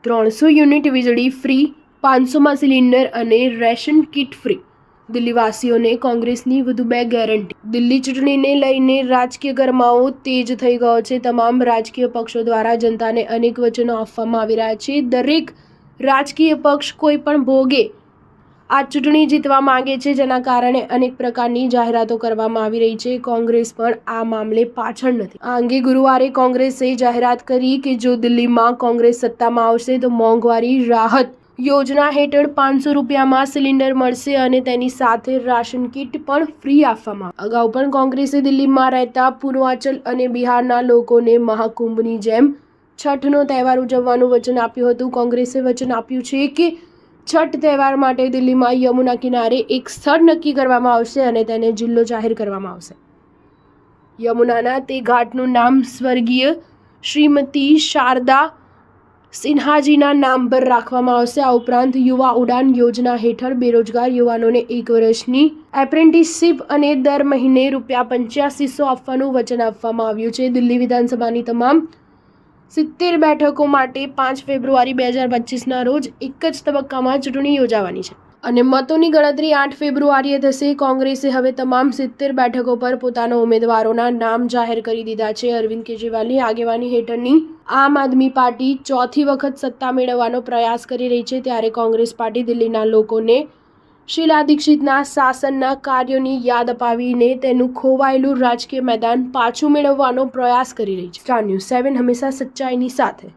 300 unit વીજળી free, 500માં cylinder અને ration kit free. દિલ્હીવાસીઓને કોંગ્રેસની વધુ 2 ગેરંટી. દિલ્હી ચૂંટણીને લઈને રાજકીય ગરમાવો તેજ થઈ ગયો છે. તમામ રાજકીય પક્ષો દ્વારા જનતાને અનેક વચનો આપવામાં આવી રહ્યા છે. દરેક રાજકીય પક્ષ કોઈ પણ ભોગે આ ચૂંટણી જીતવા માંગે છે, જેના કારણે અનેક પ્રકારની જાહેરાતો કરવામાં આવી રહી છે. કોંગ્રેસ પણ આ મામલે પાછળ નથી. આ અંગે ગુરુવારે કોંગ્રેસે જાહેરાત કરી કે જો દિલ્હીમાં કોંગ્રેસ સત્તામાં આવશે તો મોંઘવારી રાહત યોજના હેઠળ 500 રૂપિયામાં સિલિન્ડર મળશે અને તેની સાથે રાશન કીટ પણ ફ્રી આપવામાં. અગાઉ પણ કોંગ્રેસે દિલ્હીમાં રહેતા પૂર્વાંચલ અને બિહારના લોકોને મહાકુંભની જેમ છઠનો તહેવાર ઉજવવાનું વચન આપ્યું હતું. કોંગ્રેસે વચન આપ્યું છે કે છઠ તહેવાર માટે દિલ્હીમાં યમુના કિનારે એક સ્થળ નક્કી કરવામાં આવશે અને તેને જિલ્લો જાહેર કરવામાં આવશે. યમુનાના તે ઘાટનું નામ સ્વર્ગીય શ્રીમતી શારદા સિન્હાજીના નામ પર રાખવામાં આવશે. આ ઉપરાંત યુવા ઉડાન યોજના હેઠળ બેરોજગાર યુવાનોને 1 વર્ષની એપ્રેન્ટિસશીપ અને દર મહિને ₹8500 આપવાનું વચન આપવામાં આવ્યું છે. દિલ્હી વિધાનસભાની તમામ 70 બેઠકો માટે 5 ફેબ્રુઆરી 2025ના રોજ એક જ તબક્કામાં ચૂંટણી યોજાવાની છે અને મતોની ગણતરી 8 ફેબ્રુઆરીએ થશે. કોંગ્રેસે હવે તમામ 70 બેઠકો પર પોતાના ઉમેદવારોના નામ જાહેર કરી દીધા છે. અરવિંદ કેજરીવાલની આગેવાની હેઠળની આમ આદમી પાર્ટી ચોથી વખત સત્તા મેળવવાનો પ્રયાસ કરી રહી છે, ત્યારે કોંગ્રેસ પાર્ટી દિલ્હીના લોકોને શીલા દીક્ષિતના શાસનના કાર્યોની યાદ અપાવીને તેનું ખોવાયેલું રાજકીય મેદાન પાછું મેળવવાનો પ્રયાસ કરી રહી છે. સ્ટાર ન્યૂઝ 7 હંમેશા સચ્ચાઈની સાથે.